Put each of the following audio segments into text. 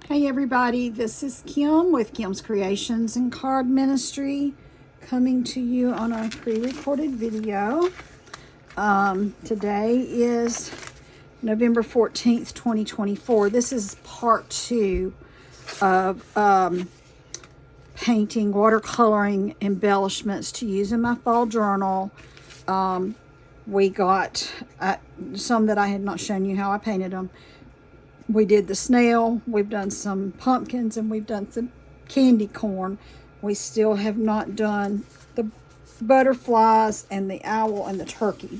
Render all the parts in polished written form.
Hey everybody, this is Kim with Kim's Creations and Card Ministry, coming to you on a pre-recorded video. Today is November 14th, 2024. This is part 2 of painting watercoloring embellishments to use in my fall journal. We got some that I had not shown you how I painted them. We did the snail, we've done some pumpkins, and we've done some candy corn. We still have not done the butterflies and the owl and the turkey.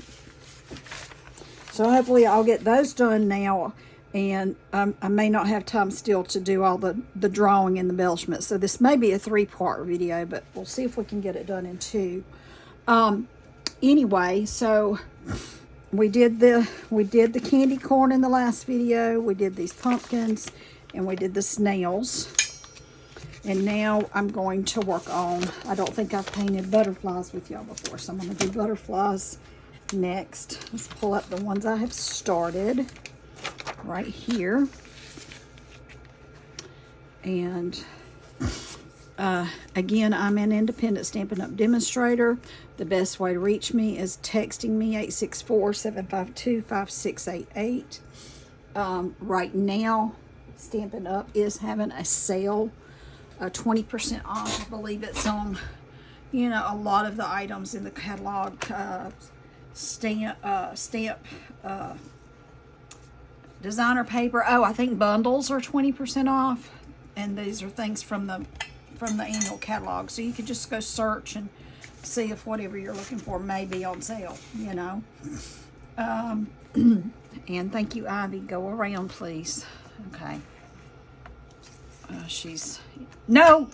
So hopefully I'll get those done now, and I may not have time still to do all the drawing and the embellishments. So this may be a 3-part video, but we'll see if we can get it done in 2. Anyway, so we did the candy corn in the last video. We did these pumpkins, and we did the snails. And now I'm going to work on, I don't think I've painted butterflies with y'all before, so I'm going to do butterflies next. Let's pull up the ones I have started right here. And again, I'm an independent Stampin' Up! Demonstrator. The best way to reach me is texting me 864-752-5688. Right now, Stampin' Up! Is having a sale, 20% off. I believe it's on, a lot of the items in the catalog. Stamp designer paper. Oh, I think bundles are 20% off, and these are things from the annual catalog. So you could just go search and see if whatever you're looking for may be on sale, and thank you, Ivy. Go around, please. Okay. She's... No.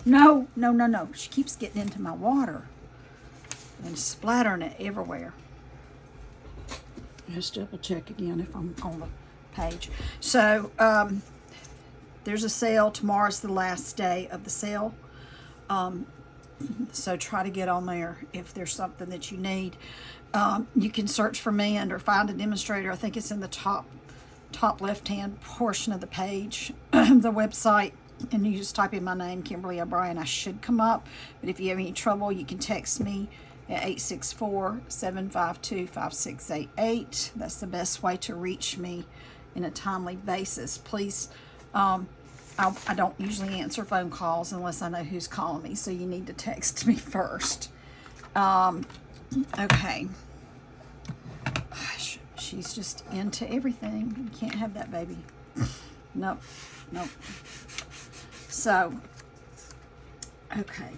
She keeps getting into my water and splattering it everywhere. Just double check again if I'm on the page. So, there's a sale. Tomorrow's the last day of the sale. So try to get on there if there's something that you need. You can search for me under Find a Demonstrator. I think it's in the top left-hand portion of the page, the website, and you just type in my name, Kimberly O'Brien. I should come up, but if you have any trouble, you can text me at 864-752-5688. That's the best way to reach me in a timely basis. Please, I don't usually answer phone calls unless I know who's calling me, so you need to text me first. Okay. Gosh, she's just into everything. You can't have that, baby. Nope. So, okay.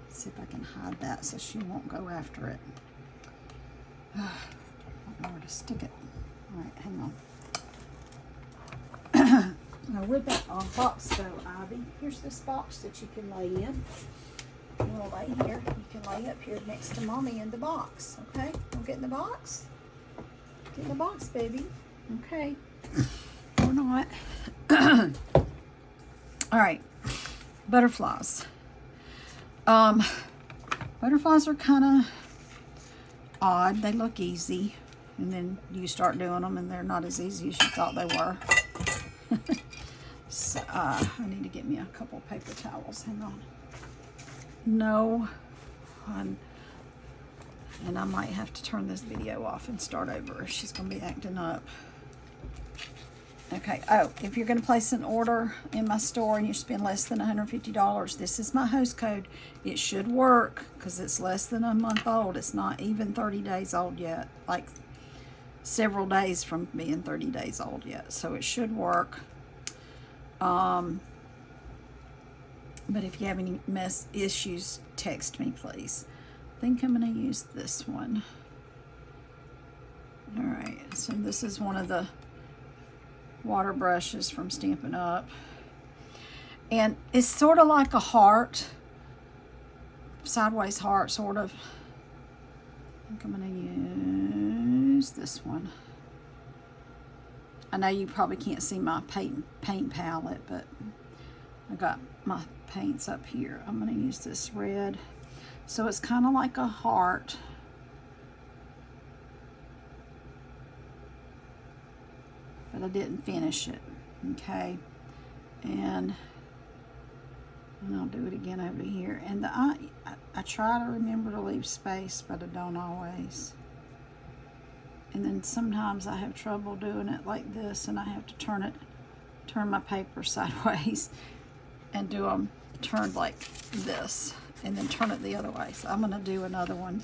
Let's see if I can hide that so she won't go after it. I don't know where to stick it. All right, hang on. Now with that box though, Ivy, here's this box that you can lay in. You want to lay here, you can lay up here next to Mommy in the box, okay? We'll get in the box. Get in the box, baby. Okay. Or not. All right. Butterflies. Butterflies are kind of odd. They look easy. And then you start doing them and they're not as easy as you thought they were. So, I need to get me a couple paper towels. Hang on. No. And I might have to turn this video off and start over if she's going to be acting up. Okay. Oh, if you're going to place an order in my store and you spend less than $150, this is my host code. It should work because it's less than a month old. It's not even 30 days old yet. Like several days from being 30 days old yet. So it should work. But if you have any issues, text me, please. I think I'm going to use this one. All right, so this is one of the water brushes from Stampin' Up. And it's sort of like a heart, sideways heart, sort of. I think I'm going to use this one. I know you probably can't see my paint palette, but I got my paints up here. I'm going to use this red. So it's kind of like a heart. But I didn't finish it, okay? And I'll do it again over here. And the eye, I try to remember to leave space, but I don't always. And then sometimes I have trouble doing it like this, and I have to turn my paper sideways and do them turned like this, and then turn it the other way. So I'm going to do another one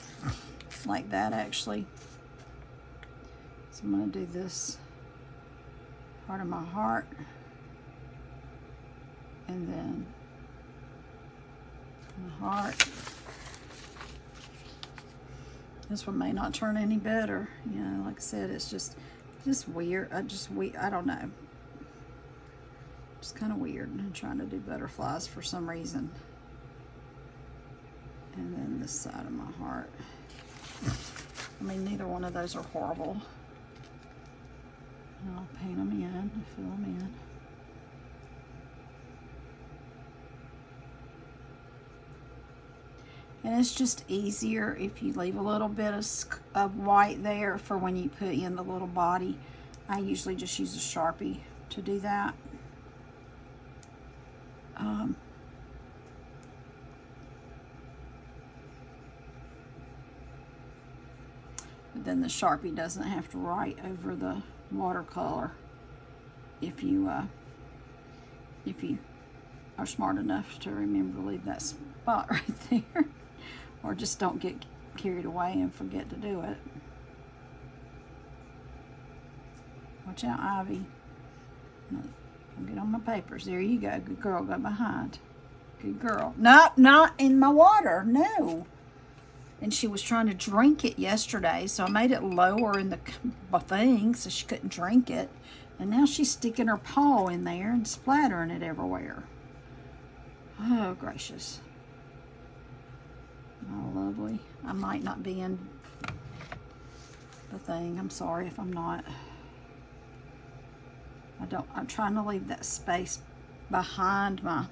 like that, actually. So I'm going to do this part of my heart, and then my heart. This one may not turn any better. You know, like I said, it's just weird. I don't know. It's kind of weird. I'm trying to do butterflies for some reason. And then this side of my heart. I mean, neither one of those are horrible. And I'll paint them in, fill them in. And it's just easier if you leave a little bit of white there for when you put in the little body. I usually just use a Sharpie to do that. But then the Sharpie doesn't have to write over the watercolor if you are smart enough to remember to leave that spot right there. Or just don't get carried away and forget to do it. Watch out, Ivy. I'll get on my papers. There you go. Good girl. Go behind. Good girl. No, not in my water. No. And she was trying to drink it yesterday, so I made it lower in the thing so she couldn't drink it. And now she's sticking her paw in there and splattering it everywhere. Oh, gracious. Oh, lovely. I might not be in the thing. I'm sorry if I'm not. I'm trying to leave that space behind my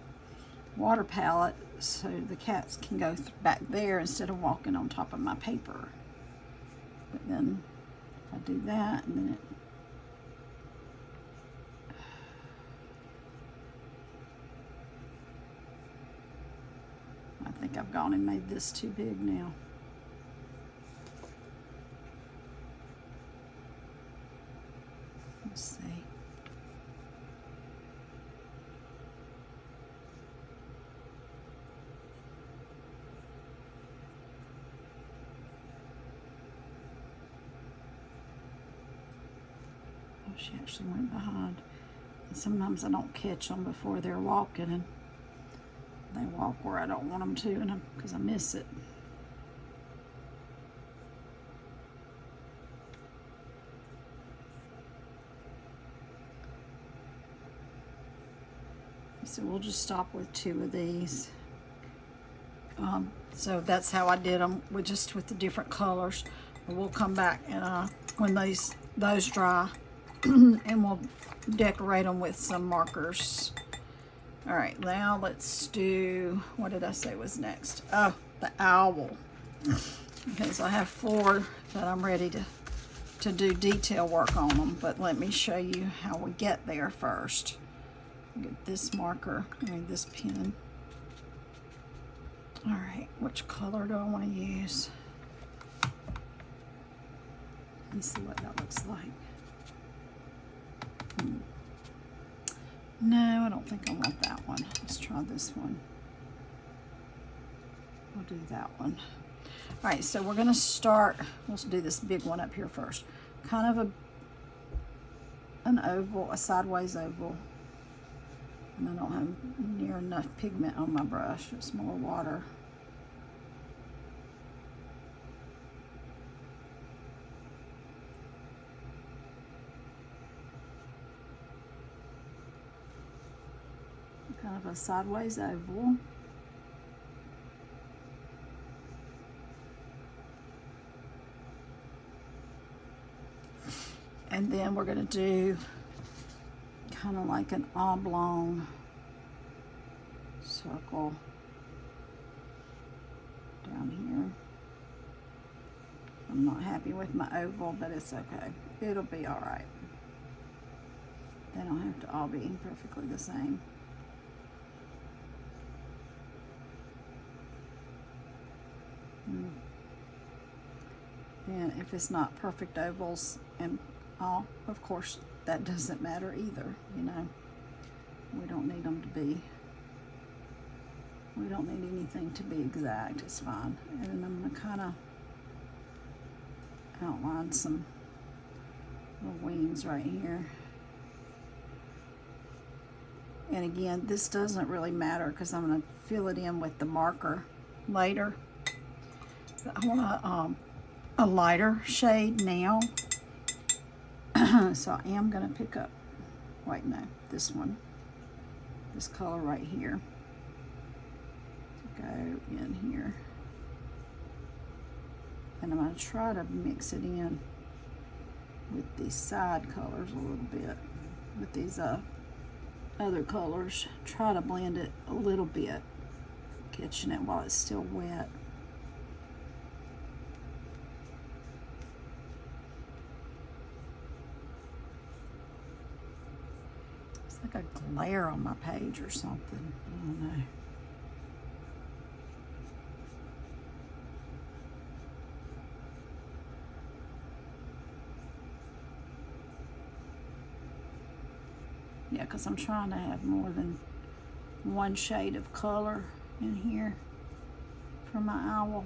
water palette so the cats can go back there instead of walking on top of my paper. But then if I do that, and then I think I've gone and made this too big now. Let's see. Oh, she actually went behind. And sometimes I don't catch them before they're walking, and they walk where I don't want them to, and because I miss it. So we'll just stop with 2 of these. So that's how I did them, with the different colors. But we'll come back and when those dry, and we'll decorate them with some markers. All right, now let's do, what did I say was next? Oh, the owl. Because I have 4 that I'm ready to do detail work on them. But let me show you how we get there first. Get this marker, this pen. All right, which color do I want to use? Let's see what that looks like. No, I don't think I want that one. Let's try this one. We'll do that one. All right, so we're going to start. Let's do this big one up here first. Kind of an oval, a sideways oval. And I don't have near enough pigment on my brush. It's more water. Kind of a sideways oval. And then we're going to do kind of like an oblong circle down here. I'm not happy with my oval, but it's okay. It'll be all right. They don't have to all be perfectly the same. And if it's not perfect ovals and all, of course, that doesn't matter either, you know. We don't need them to be, we don't need anything to be exact, it's fine. And then I'm gonna kinda outline some little wings right here. And again, this doesn't really matter because I'm gonna fill it in with the marker later. But I want a lighter shade now. So I am gonna pick up, wait, no, this one, this color right here, to go in here. And I'm gonna try to mix it in with these side colors a little bit, with these other colors. Try to blend it a little bit, catching it while it's still wet. It's like a glare on my page or something. I don't know. Yeah, because I'm trying to have more than one shade of color in here for my owl.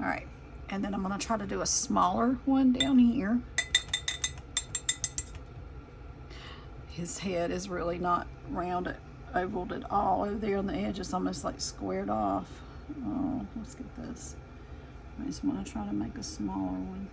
All right, and then I'm gonna try to do a smaller one down here. His head is really not rounded, ovaled at all. Over there on the edge, it's almost like squared off. Oh, let's get this. I just wanna try to make a smaller one.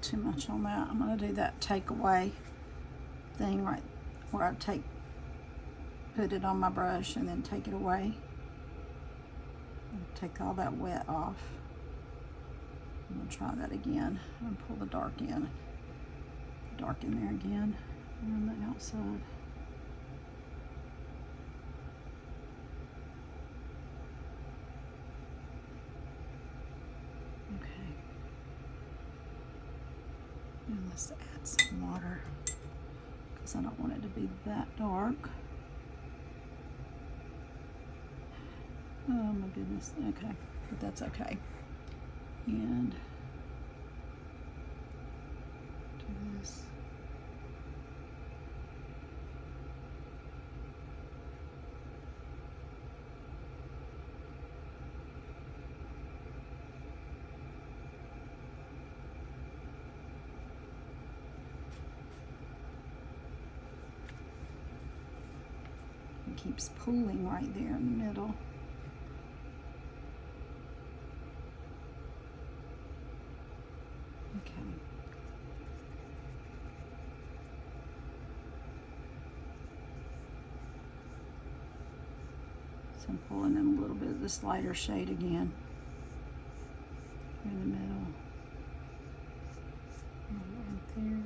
Too much on that. I'm going to do that takeaway thing right where I put it on my brush and then take it away. Take all that wet off. I'm going to try that again and pull the dark in. Dark in there again on the outside. Let's add some water because I don't want it to be that dark. Oh my goodness, okay, but that's okay. And do this. Keeps pooling right there in the middle. Okay. So I'm pulling in a little bit of this lighter shade again in the middle. Right there.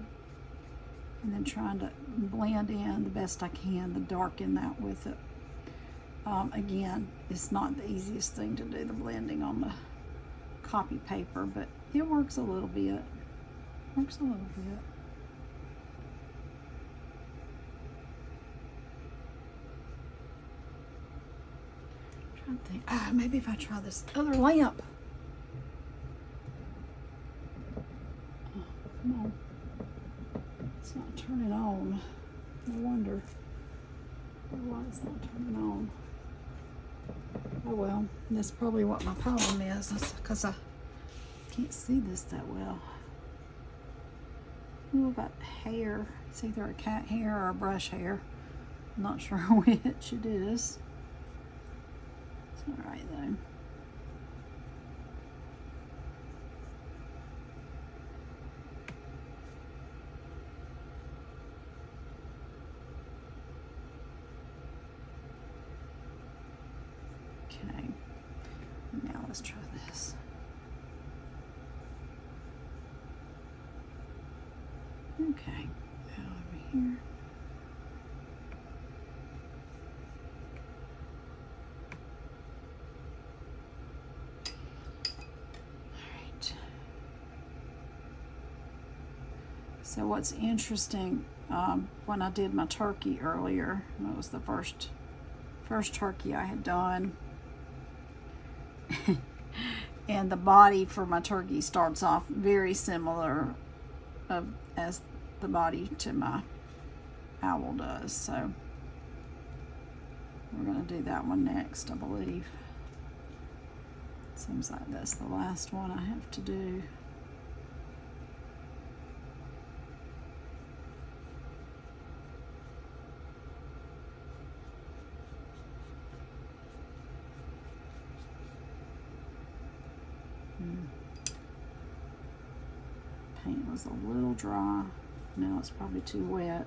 And then trying to blend in the best I can, the darken that with it. Again, it's not the easiest thing to do, the blending on the copy paper, but it works a little bit. Works a little bit. I'm trying to think, maybe if I try this other lamp. Oh, come on. It's not turning on. No wonder. The light's not turning on. Oh well, that's probably what my problem is, because I can't see this that well. Ooh, got hair. It's either a cat hair or a brush hair. I'm not sure which it is. It's alright though. Okay, now let's try this. Okay, now over here. Alright. So what's interesting, when I did my turkey earlier, that was the first turkey I had done. And the body for my turkey starts off very similar as the body to my owl does. So we're going to do that one next, I believe. Seems like that's the last one I have to do. Paint was a little dry. Now it's probably too wet.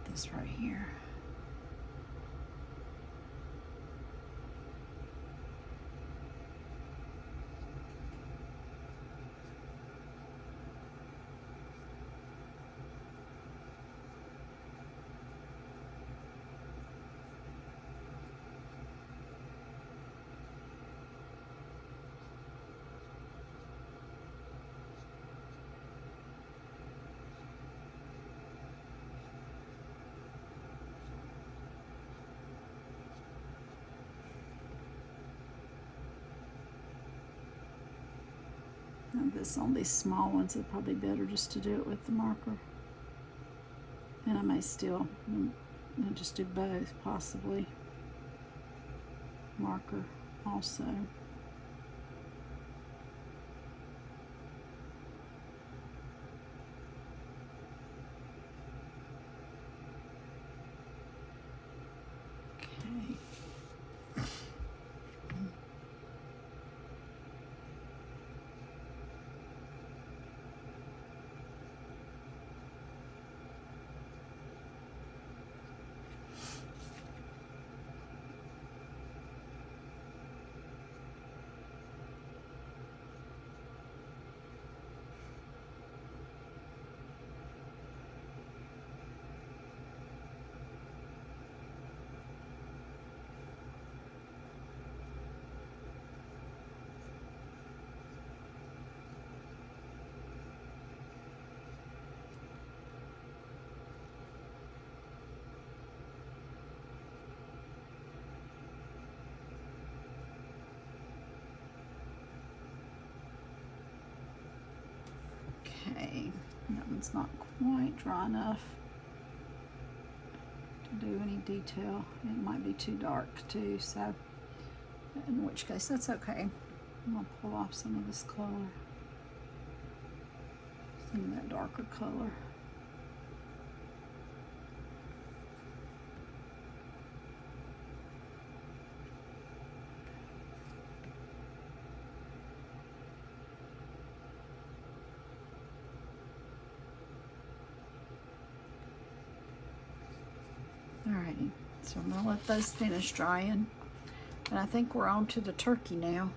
This right here. Now this on these small ones, it's probably better just to do it with the marker. And I may still I'll just do both, possibly. Marker also. That one's not quite dry enough to do any detail. It might be too dark too, so in which case that's okay. I'm gonna pull off some of this color, some of that darker color. Alrighty, so I'm gonna let those finish drying. And I think we're on to the turkey now.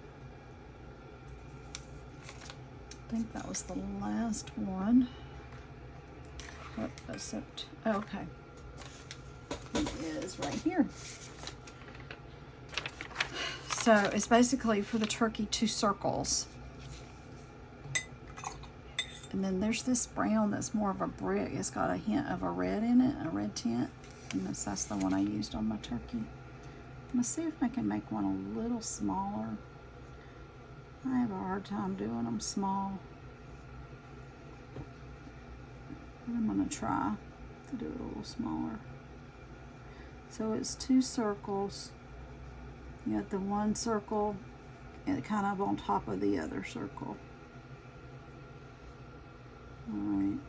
I think that was the last one. Oh, except, okay. It is right here. So it's basically for the turkey 2 circles. And then there's this brown that's more of a brick. It's got a hint of a red in it, a red tint. And that's the one I used on my turkey. I'm gonna see if I can make one a little smaller. I have a hard time doing them small. But I'm gonna try to do it a little smaller. So it's 2 circles. You got the one circle and kind of on top of the other circle. Alright.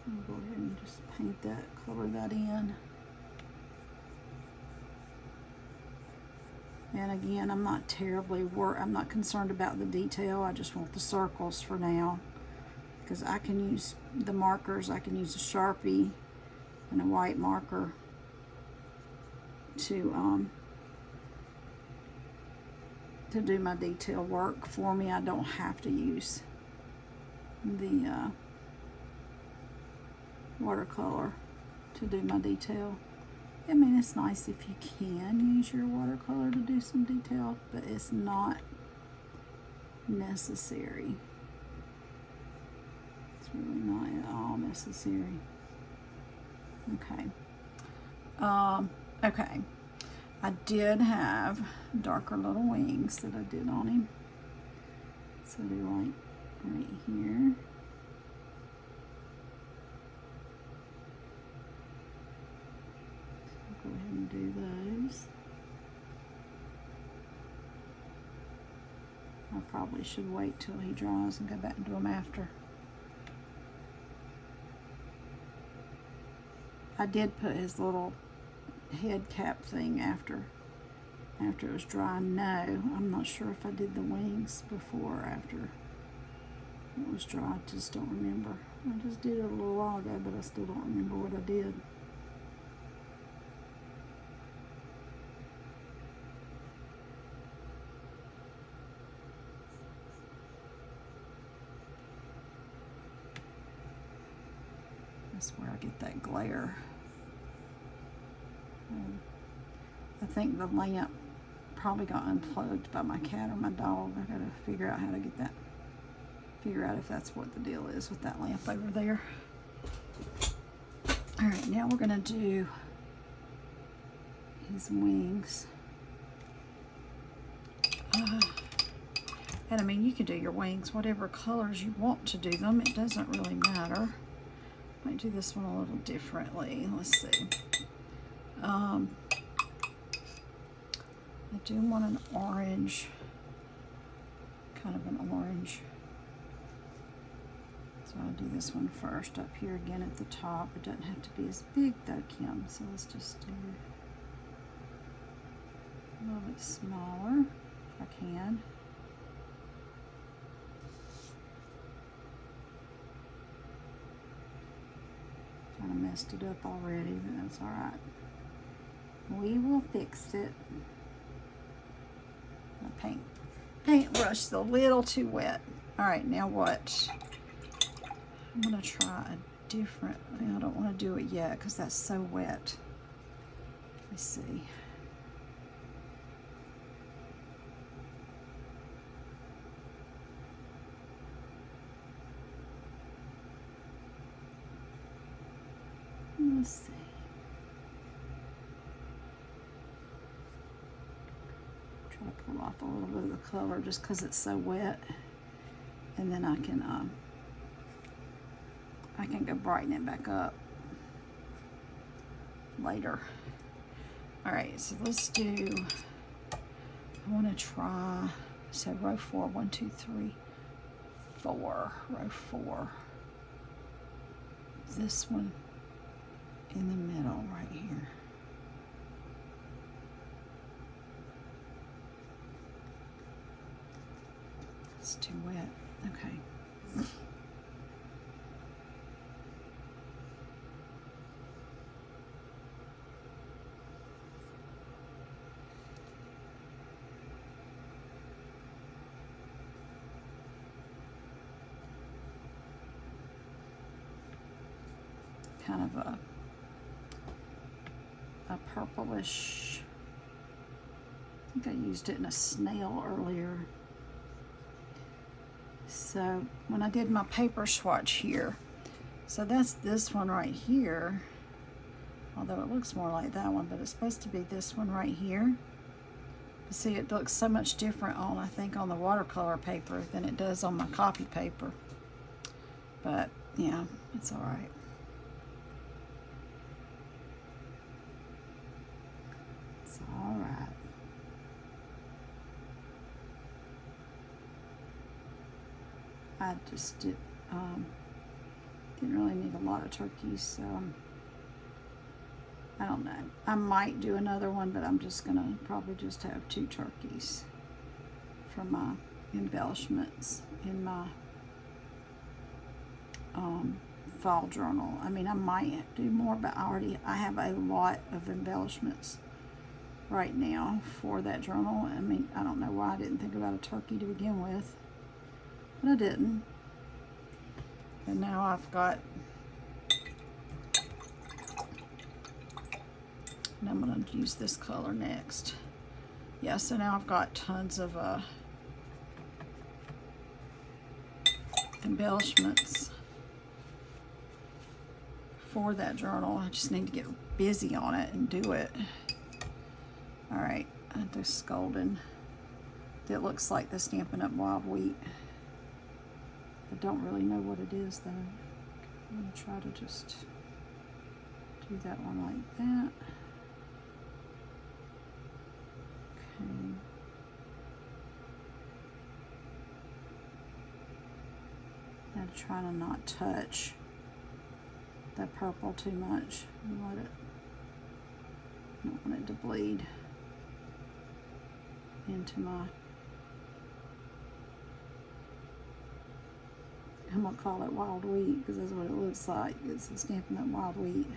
I'll go ahead and just paint that, color that in. And again, I'm not I'm not concerned about the detail. I just want the circles for now. Because I can use the markers, I can use a Sharpie and a white marker to do my detail work for me. I don't have to use the watercolor to do my detail. I mean, it's nice if you can use your watercolor to do some detail, but it's not necessary. It's really not at all necessary. Okay. Okay. I did have darker little wings that I did on him. So they're like right here. Go ahead and do those. I probably should wait till he dries and go back and do them after. I did put his little head cap thing after it was dry. No, I'm not sure if I did the wings before or after it was dry. I just don't remember. I just did it a little while ago, but I still don't remember what I did. That's where I get that glare. I think the lamp probably got unplugged by my cat or my dog. I gotta figure out how to get that, figure out if that's what the deal is with that lamp over there. All right, now we're gonna do his wings. And I mean, you can do your wings whatever colors you want to do them. It doesn't really matter. Might do this one a little differently. Let's see. I do want an orange, kind of an orange. So I'll do this one first up here again at the top. It doesn't have to be as big though, Kim. So let's just do a little bit smaller if I can. Kind of messed it up already, but that's all right. We will fix it. My paintbrush is a little too wet. All right, now what? I'm gonna try a different, I don't wanna do it yet because that's so wet. Let's see. Let's see. Try to pull off a little bit of the color just because it's so wet. and then I can go brighten it back up later. All right, so let's do, I want to try, so row 4, 1, 2, 3, 4, row 4. This one in the middle right here. It's too wet. Okay. Kind of a purplish, I think I used it in a snail earlier. So when I did my paper swatch here, so that's this one right here, although it looks more like that one, but it's supposed to be this one right here. But see, it looks so much different on, I think, on the watercolor paper than it does on my copy paper. But yeah, it's all right. It's all right. I just didn't really need a lot of turkeys, so I don't know. I might do another one, but I'm just gonna probably just have 2 turkeys for my embellishments in my fall journal. I mean, I might do more, but I have a lot of embellishments right now for that journal. I mean, I don't know why I didn't think about a turkey to begin with, but I didn't. And now I've got, and I'm going to use this color next. Yeah, so now I've got tons of embellishments for that journal. I just need to get busy on it and do it. All right, this golden, it looks like the Stampin' Up! Wild Wheat. I don't really know what it is though. I'm gonna try to just do that one like that. Okay. I'm trying to not touch that purple too much and let it, I don't want it to bleed into my, I'm gonna call it wild wheat because that's what it looks like. It's a Stampin' Up! Wild Wheat.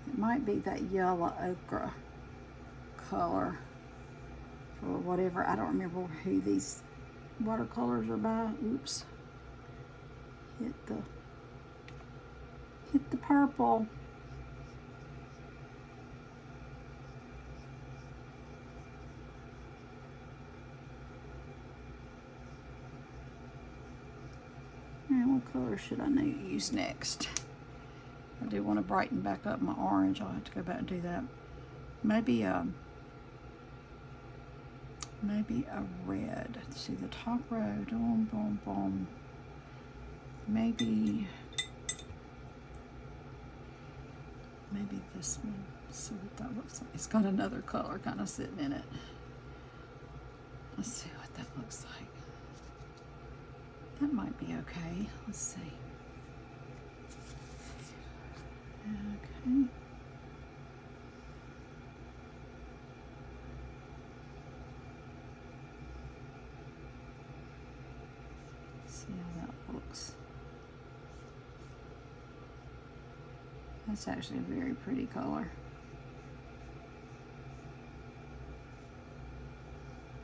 It might be that yellow ochre color or whatever. I don't remember who these watercolors are by. Oops. Hit the purple. And what color should I use next? I do want to brighten back up my orange. I'll have to go back and do that. Maybe a red. Let's see the top row. Boom, boom, boom. Maybe this one. Let's see what that looks like. It's got another color kind of sitting in it. Let's see what that looks like. That might be okay. Let's see. Okay. See how that looks. That's actually a very pretty color.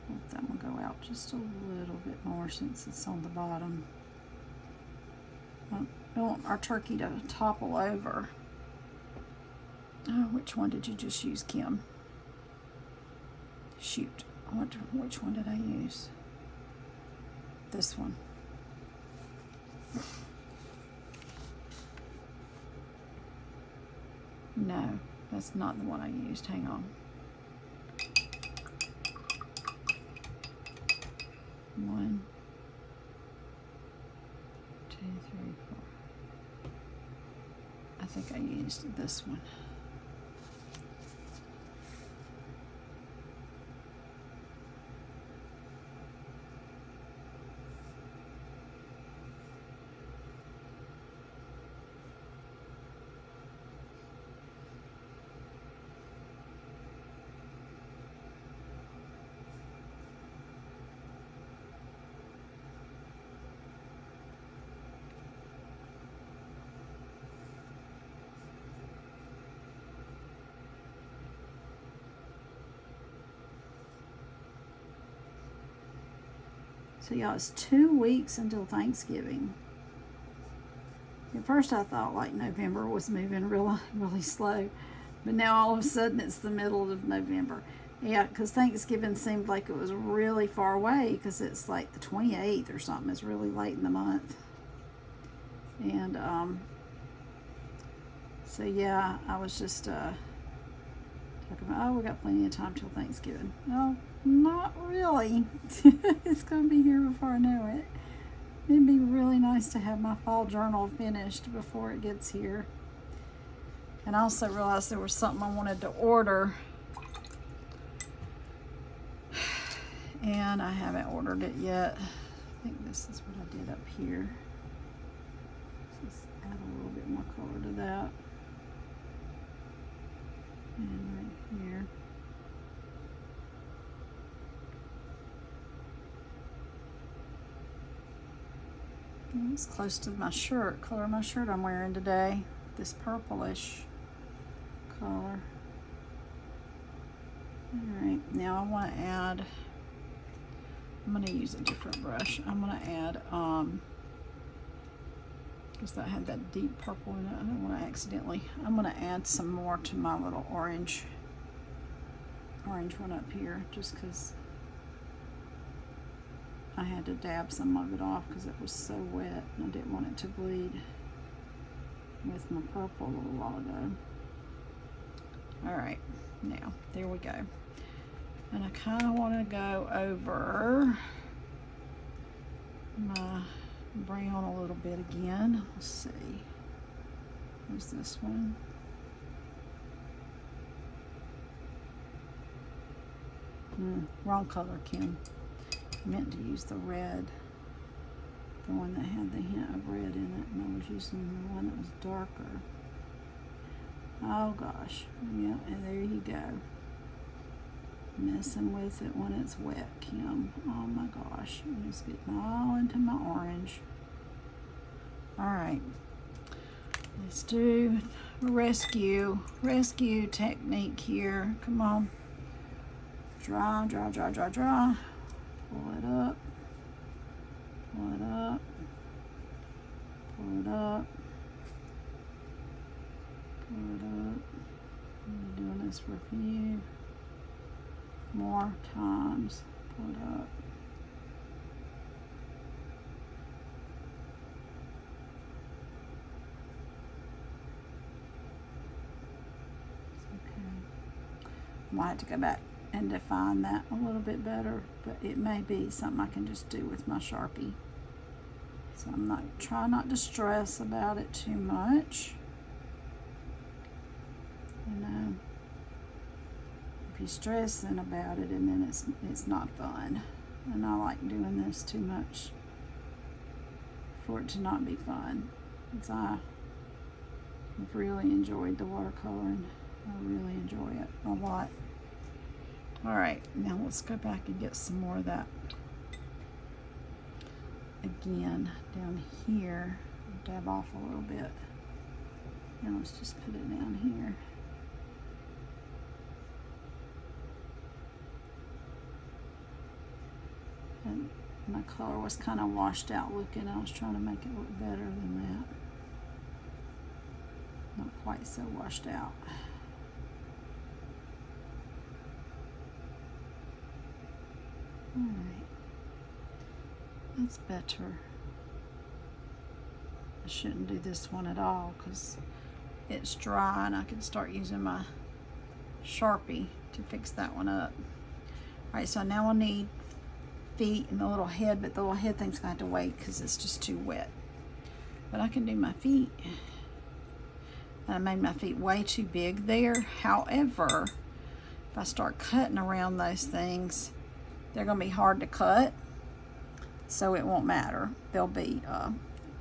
Let that one go out just a little bit more since it's on the bottom. I don't want our turkey to topple over. Oh, which one did you just use, Kim? Shoot, which one did I use? This one. No, that's not the one I used. Hang on. 1, 2, 3, 4. I think I used this one. So y'all, it's 2 weeks until Thanksgiving. At first I thought like November was moving really slow, but now all of a sudden it's the middle of November. Yeah, because Thanksgiving seemed like it was really far away because it's like the 28th or something. It's really late in the month. And so yeah, I was just talking about, oh, we got plenty of time till Thanksgiving. No, not really. It's going to be here before I know it. It'd be really nice to have my fall journal finished before it gets here. And I also realized there was something I wanted to order, and I haven't ordered it yet. I think this is what I did up here. Just add a little bit more color to that. And right here. It's close to my shirt, color of my shirt I'm wearing today. This purplish color. Alright, now I want to add, I'm going to use a different brush. I'm going to add, because that had that deep purple in it. I don't want to accidentally, I'm going to add some more to my little orange one up here, just because I had to dab some of it off because it was so wet and I didn't want it to bleed with my purple a little while ago. Alright, now there we go. And I kind of want to go over my brown a little bit again. Let's see. There's this one. Wrong color, Kim. I meant to use the red, the one that had the hint of red in it, and I was using the one that was darker. Oh gosh, yeah, and there you go. Messing with it when it's wet, Kim. Oh my gosh, it's getting all into my orange. Alright, let's do a rescue technique here. Come on. Draw, draw, draw, draw, draw. Pull it up, pull it up, pull it up, pull it up. I'm doing this for a few more times. Pull it up. It's okay. Might have to go back and define that a little bit better, but it may be something I can just do with my Sharpie. So I'm not trying not to stress about it too much. You know, if you're stressing about it, and then it's not fun. And I like doing this too much for it to not be fun. Because I've really enjoyed the watercoloring. I really enjoy it a lot. Alright, now let's go back and get some more of that again down here. Dab off a little bit. And let's just put it down here. And my color was kind of washed out looking. I was trying to make it look better than that. Not quite so washed out. Alright, that's better. I shouldn't do this one at all because it's dry and I can start using my Sharpie to fix that one up. Alright, so now I need feet and the little head, but the little head thing's gonna have to wait because it's just too wet. But I can do my feet. I made my feet way too big there. However, if I start cutting around those things, they're gonna be hard to cut, so it won't matter. They'll be,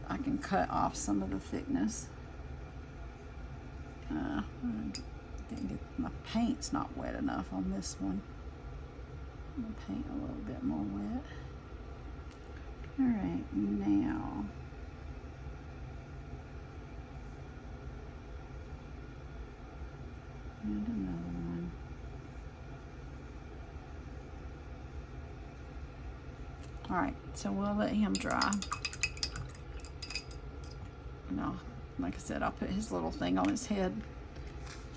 I can cut off some of the thickness. My paint's not wet enough on this one. I'm gonna paint a little bit more wet. All right, now. And another one. All right, so we'll let him dry. No, like I said, I'll put his little thing on his head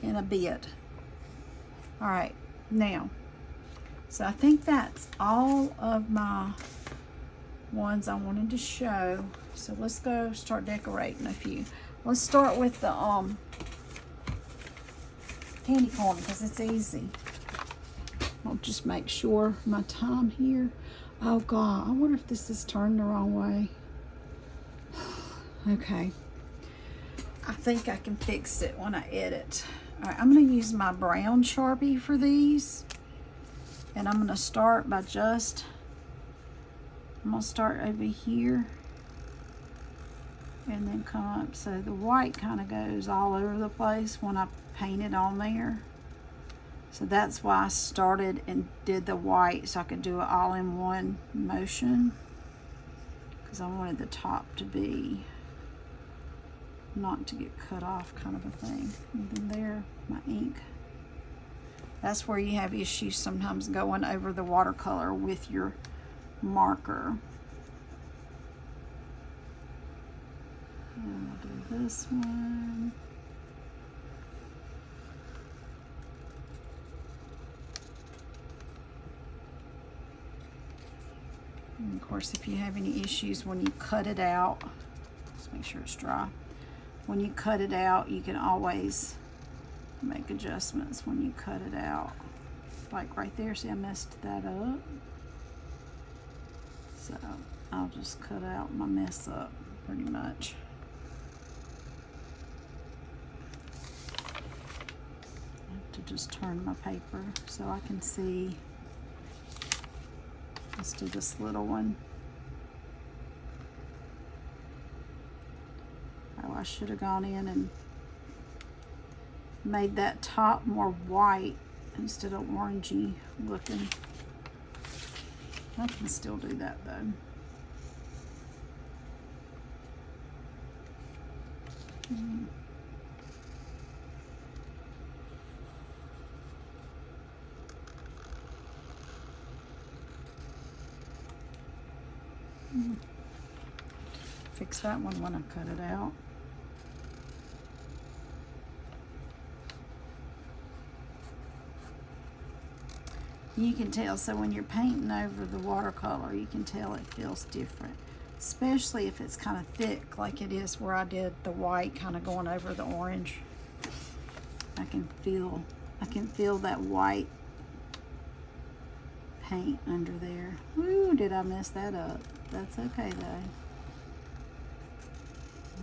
in a bit. All right, now, so I think that's all of my ones I wanted to show. So let's go start decorating a few. Let's start with the candy corn because it's easy. I'll just make sure my time here. Oh God, I wonder if this is turned the wrong way. Okay, I think I can fix it when I edit. All right, I'm gonna use my brown Sharpie for these. And I'm gonna start by I'm gonna start over here and then come up. So the white kind of goes all over the place when I paint it on there. So that's why I started and did the white so I could do it all in one motion. Because I wanted the top to be not to get cut off kind of a thing. And then there, my ink. That's where you have issues sometimes going over the watercolor with your marker. And I'll do this one. And of course, if you have any issues when you cut it out, just make sure it's dry. When you cut it out, you can always make adjustments when you cut it out. Like right there, see I messed that up. So I'll just cut out my mess up pretty much. I have to just turn my paper so I can see. Let's do this little one. Oh, I should have gone in and made that top more white instead of orangey looking. I can still do that though. Fix that one when I cut it out. You can tell, so when you're painting over the watercolor, you can tell it feels different, especially if it's kind of thick like it is where I did the white kind of going over the orange. I can feel that white paint under there. Ooh, did I mess that up? That's okay though.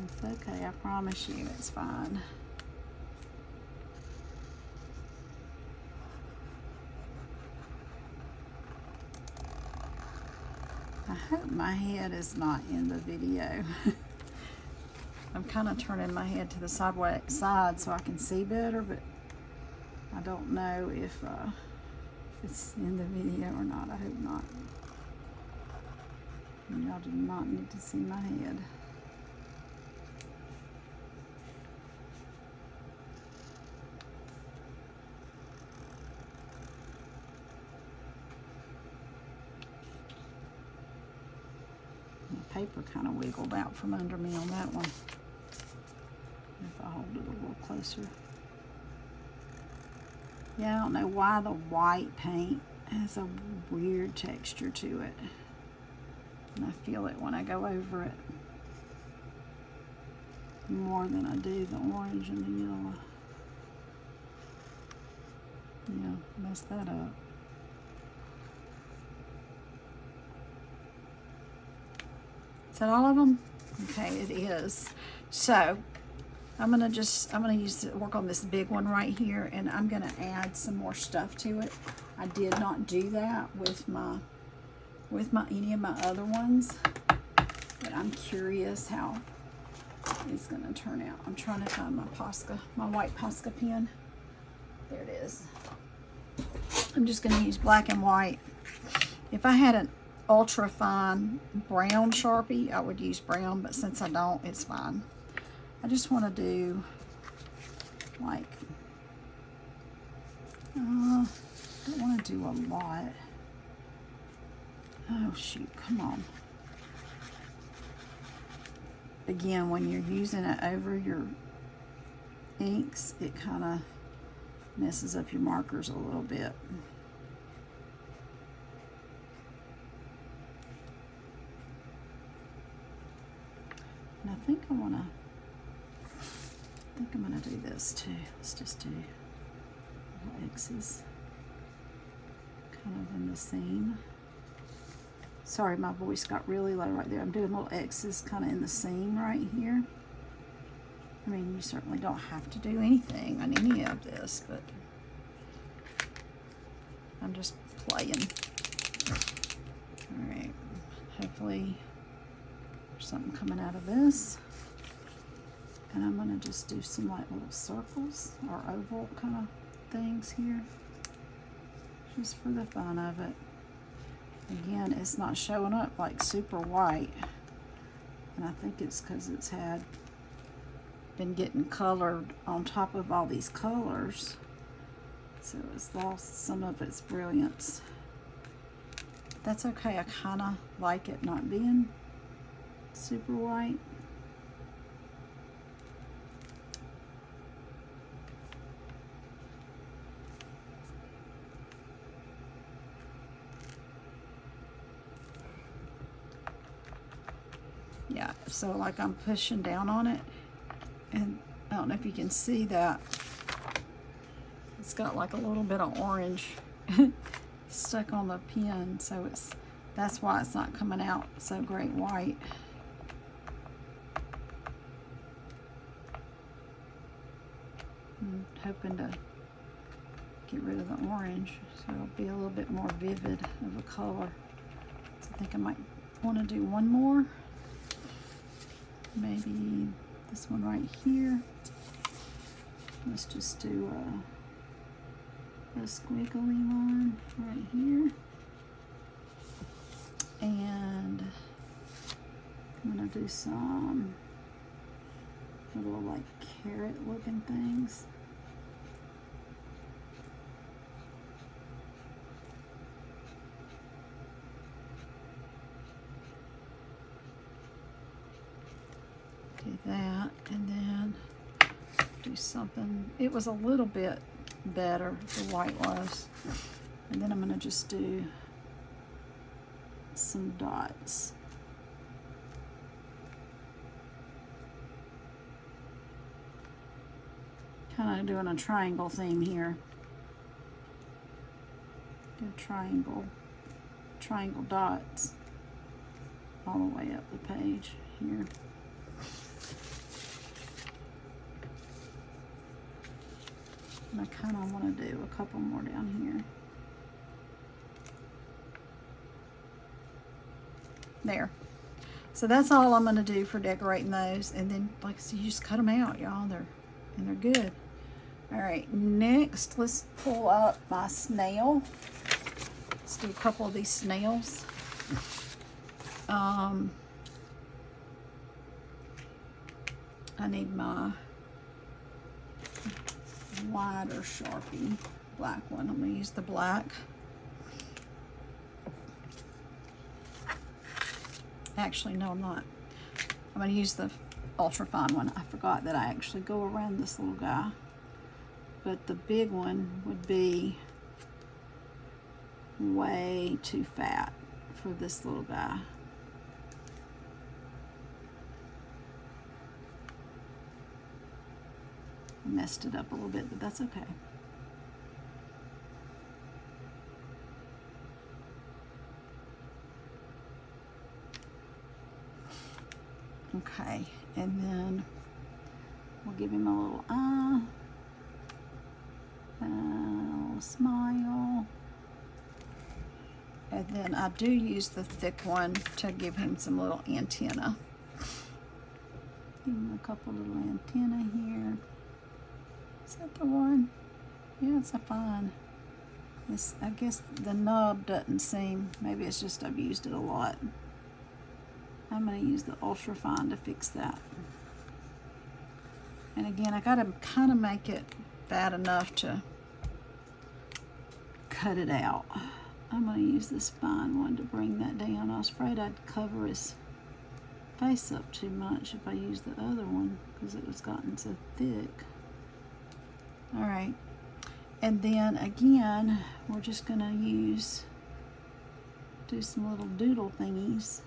It's okay, I promise you it's fine. I hope my head is not in the video. I'm kind of turning my head to the side so I can see better, but I don't know if it's in the video or not. I hope not. Y'all do not need to see my head. Paper kind of wiggled out from under me on that one. If I hold it a little closer. Yeah, I don't know why the white paint has a weird texture to it. And I feel it when I go over it more than I do the orange and the yellow. Yeah, messed that up. Is that all of them? Okay, it is. So I'm gonna work on this big one right here, and I'm gonna add some more stuff to it. I did not do that with any of my other ones, but I'm curious how it's gonna turn out. I'm trying to find my white Posca pen. There it is. I'm just gonna use black and white. If I had an ultra fine brown Sharpie, I would use brown, but since I don't, it's fine. I just want to do like, don't want to do a lot. Oh shoot, come on. Again, when you're using it over your inks, it kind of messes up your markers a little bit. And I think I'm gonna do this too. Let's just do little X's kind of in the seam. Sorry, my voice got really low right there. I'm doing little X's kind of in the seam right here. I mean, you certainly don't have to do anything on any of this, but I'm just playing. All right, hopefully there's something coming out of this. And I'm gonna just do some like little circles or oval kind of things here, just for the fun of it. Again, it's not showing up like super white, and I think it's because it's been getting colored on top of all these colors, so it's lost some of its brilliance. That's okay. I kind of like it not being super white. Yeah, so like I'm pushing down on it, and I don't know if you can see that. It's got like a little bit of orange stuck on the pen, so that's why it's not coming out so great white. I'm hoping to get rid of the orange so it'll be a little bit more vivid of a color. So I think I might want to do one more. Maybe this one right here. Let's just do a squiggly one right here. And I'm gonna do some little like carrot looking things. Do that, and then do something. It was a little bit better, the white was. And then I'm going to just do some dots. Kind of doing a triangle theme here. Do triangle dots all the way up the page here. And I kind of want to do a couple more down here. There. So that's all I'm going to do for decorating those. And then, like I said, you just cut them out, y'all. They're good. All right, next, let's pull up my snail. Let's do a couple of these snails. I need my wider Sharpie, black one. I'm going to use the black. Actually, no, I'm not. I'm going to use the ultra fine one. I forgot that I actually go around this little guy. But the big one would be way too fat for this little guy. I messed it up a little bit, but that's okay. Okay, and then we'll give him a little eye, a little smile. And then I do use the thick one to give him some little antenna. Give him a couple little antenna here. Is that the one? Yeah, it's a fine. I guess the nub doesn't seem, maybe it's just I've used it a lot. I'm going to use the ultra fine to fix that. And again, I got to kind of make it fat enough to cut it out. I'm going to use this fine one to bring that down. I was afraid I'd cover his face up too much if I used the other one because it was gotten so thick. All right, and then again, we're just going to do some little doodle thingies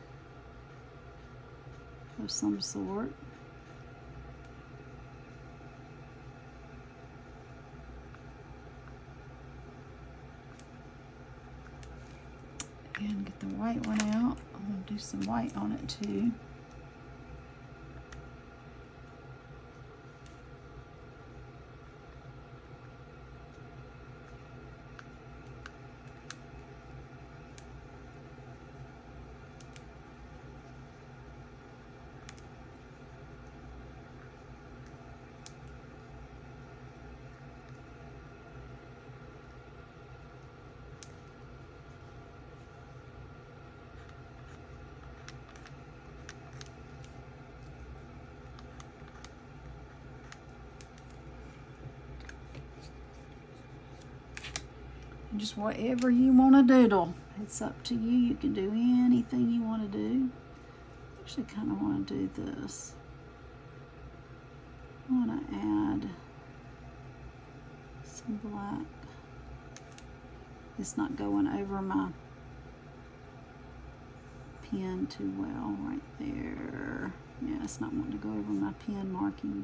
of some sort. And get the white one out. I'm going to do some white on it too. Just whatever you want to doodle. It's up to you. You can do anything you want to do. I actually kind of want to do this. I want to add some black. It's not going over my pen too well right there. Yeah, it's not wanting to go over my pen marking.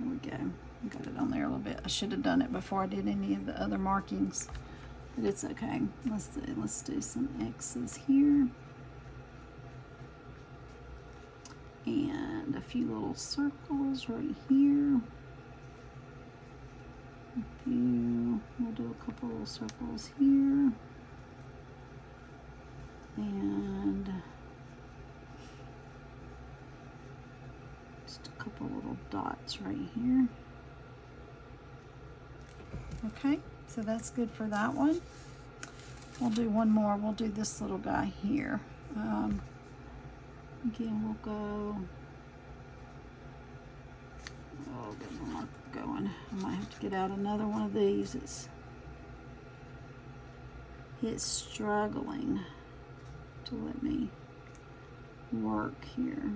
There we go. I got it on there a little bit. I should have done it before I did any of the other markings, but it's okay. Let's do some X's here. And a few little circles right here. We'll do a couple little circles here. And just a couple little dots right here. Okay, so that's good for that one. We'll do one more. We'll do this little guy here. Again, we'll go. Oh, getting not going. I might have to get out another one of these. It's struggling to let me work here.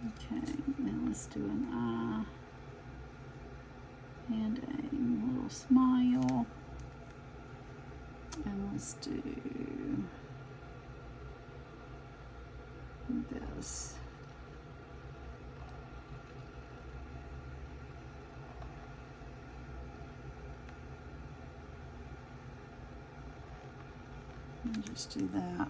Okay, now let's do an eye and a little smile. And let's do this. And just do that.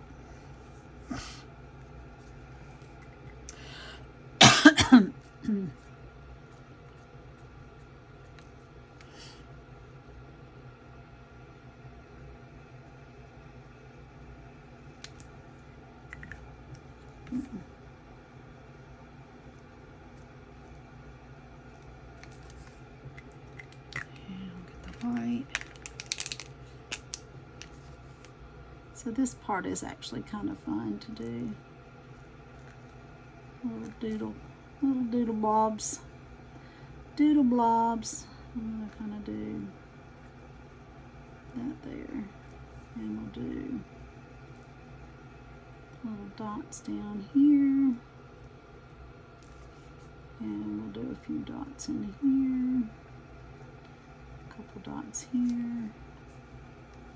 White. So this part is actually kind of fun to do. Little doodle blobs. Doodle blobs. I'm gonna kind of do that there, and we'll do little dots down here, and we'll do a few dots in here. Couple dots here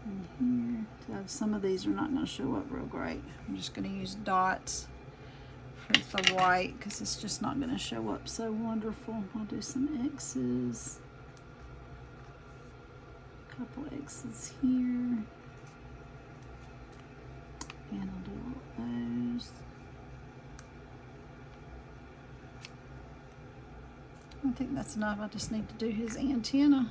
and here. So some of these are not going to show up real great. I'm just going to use dots with the white because it's just not going to show up so wonderful. I'll do some X's. A couple X's here. And I'll do all those. I think that's enough. I just need to do his antenna.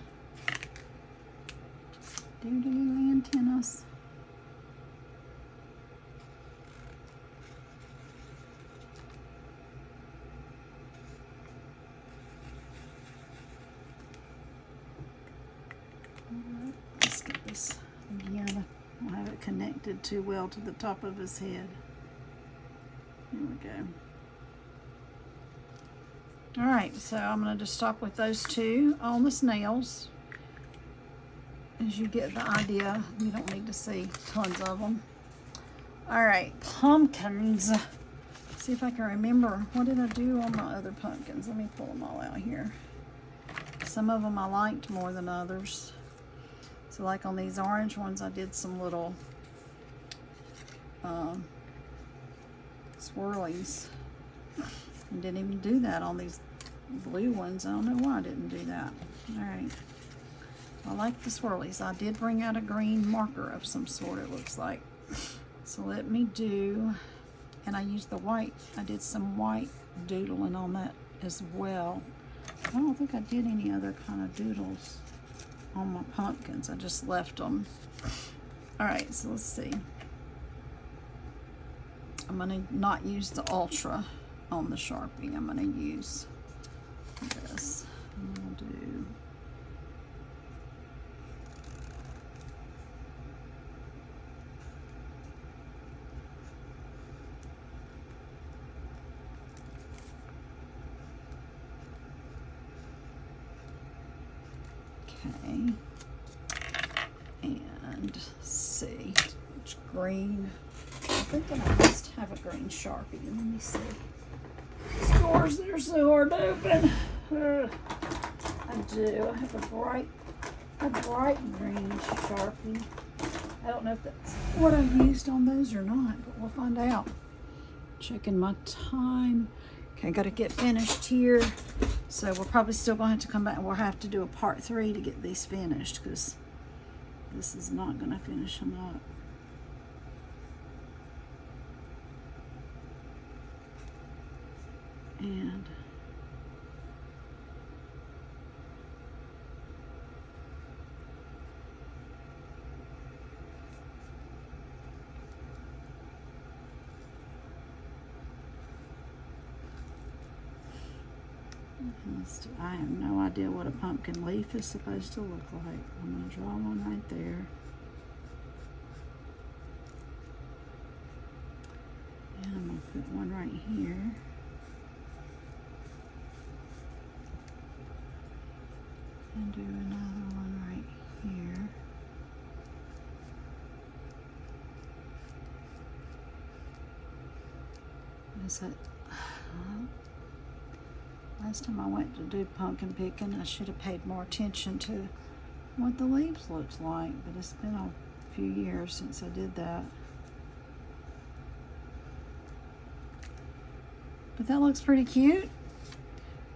Do antennas. Let's get this again. I don't have it connected too well to the top of his head. Here we go. All right, so I'm going to just stop with those two on the snails. As you get the idea, you don't need to see tons of them. All right, pumpkins. See if I can remember. What did I do on my other pumpkins? Let me pull them all out here. Some of them I liked more than others. So like on these orange ones, I did some little swirlies. And didn't even do that on these blue ones. I don't know why I didn't do that. All right. I like the swirlies. I did bring out a green marker of some sort, it looks like. So let me do, and I used the white. I did some white doodling on that as well. I don't think I did any other kind of doodles on my pumpkins. I just left them. All right, so let's see. I'm gonna not use the Ultra on the Sharpie. I'm gonna use this. I'm gonna do okay, and see which green. I'm thinking I must have a green Sharpie. Let me see. These doors, they're so hard to open. I do. I have a bright green Sharpie. I don't know if that's what I used on those or not, but we'll find out. Checking my time. Okay, got to get finished here. So we're probably still going to have to come back and we'll have to do a part 3 to get these finished because this is not going to finish them up. And I have no idea what a pumpkin leaf is supposed to look like. I'm going to draw one right there. And I'm going to put one right here. And do another one right here. What is that? Last time I went to do pumpkin picking, I should have paid more attention to what the leaves looks like, but it's been a few years since I did that. But that looks pretty cute.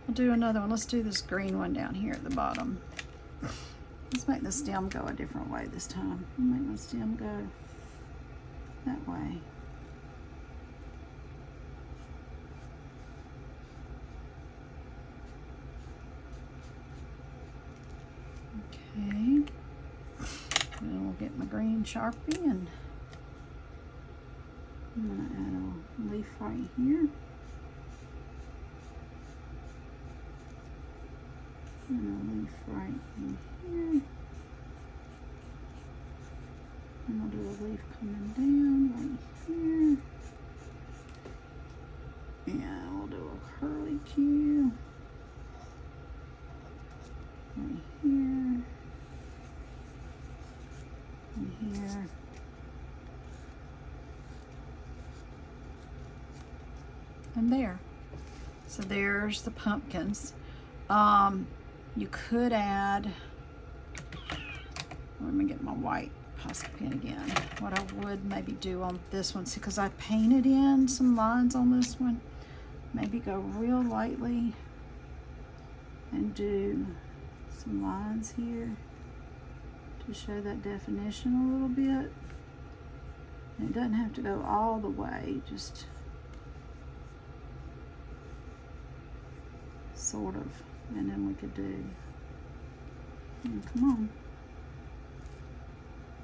I'll do another one. Let's do this green one down here at the bottom. Let's make the stem go a different way this time. I'll make my stem go that way. Okay. Then we'll get my green Sharpie and I'm going to add a leaf right here. And a leaf right in here. And I'll do a leaf coming down right here. And we'll do a curly Q right here. And here. And there. So there's the pumpkins. You could add, let me get my white Posca pen again. What I would maybe do on this one, see, because I painted in some lines on this one. maybe go real lightly and do some lines here to show that definition a little bit. And it doesn't have to go all the way, just sort of. And then we could do, come on,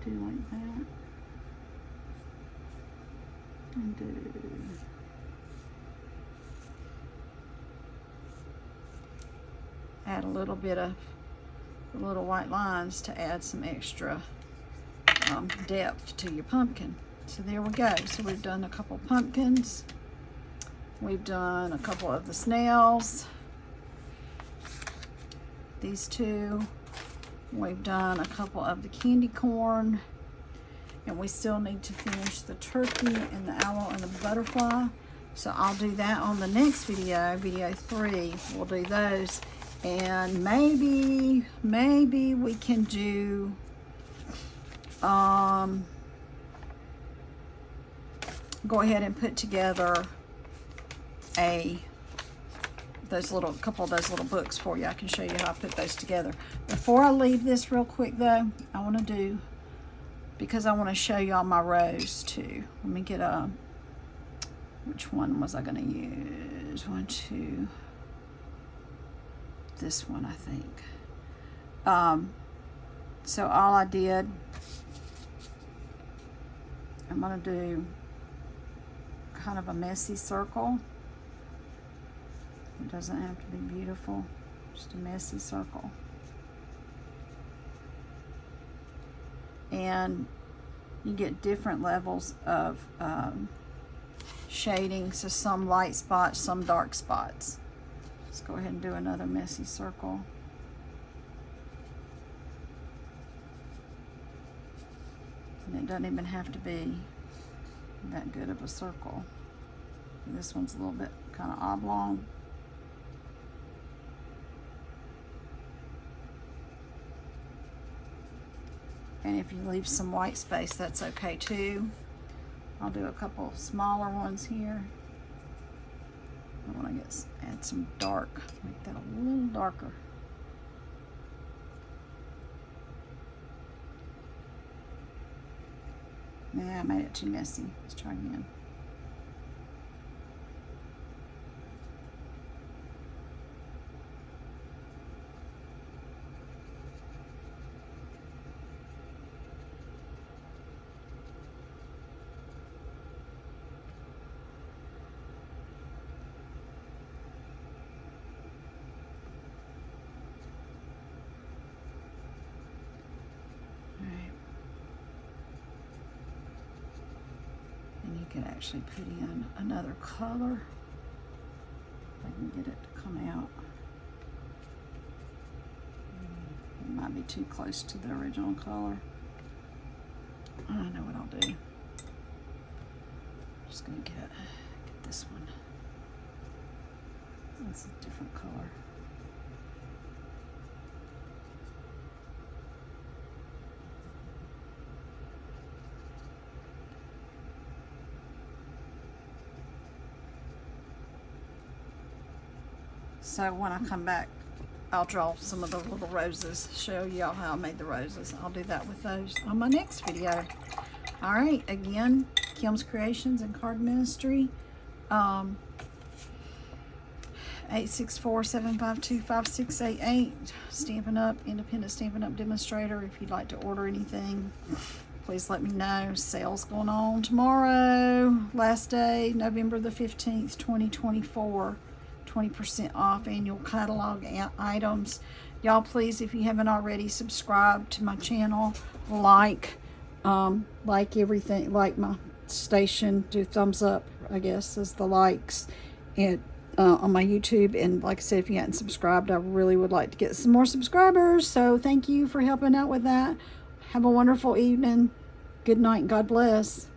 do like that. And do add a little bit of the little white lines to add some extra depth to your pumpkin. So there we go. So we've done a couple pumpkins. We've done a couple of the snails. These two. We've done a couple of the candy corn. And we still need to finish the turkey and the owl and the butterfly. So I'll do that on the next video, video 3. We'll do those. And maybe we can do go ahead and put together couple of those little books for you. I can show you how I put those together. Before I leave this real quick though, I want to do, because I want to show y'all my rose too. Let me get which one was I going to use? This one, I think. So all I did, I'm going to do kind of a messy circle. It doesn't have to be beautiful, just a messy circle. And you get different levels of shading, so some light spots, some dark spots. Let's go ahead and do another messy circle. And it doesn't even have to be that good of a circle. This one's a little bit kind of oblong. And if you leave some white space, that's okay too. I'll do a couple smaller ones here. I want to add some dark, make that a little darker. Yeah, I made it too messy. Let's try again. Could actually put in another color if I can get it to come out. It might be too close to the original color. I know what I'll do. I'm just gonna get this one. That's a different color. So when I come back, I'll draw some of the little roses, show y'all how I made the roses. I'll do that with those on my next video. All right, again, Kim's Creations and Card Ministry, 864-752-5688, Stampin' Up, independent Stampin' Up demonstrator. If you'd like to order anything, please let me know. Sale's going on tomorrow, last day, November the 15th, 2024. 20% off annual catalog items. Y'all, please, if you haven't already, subscribe to my channel, like everything, like my station, do thumbs up, I guess, is the likes, and on my YouTube. And like I said, if you hadn't subscribed, I really would like to get some more subscribers. So thank you for helping out with that. Have a wonderful evening. Good night and God bless.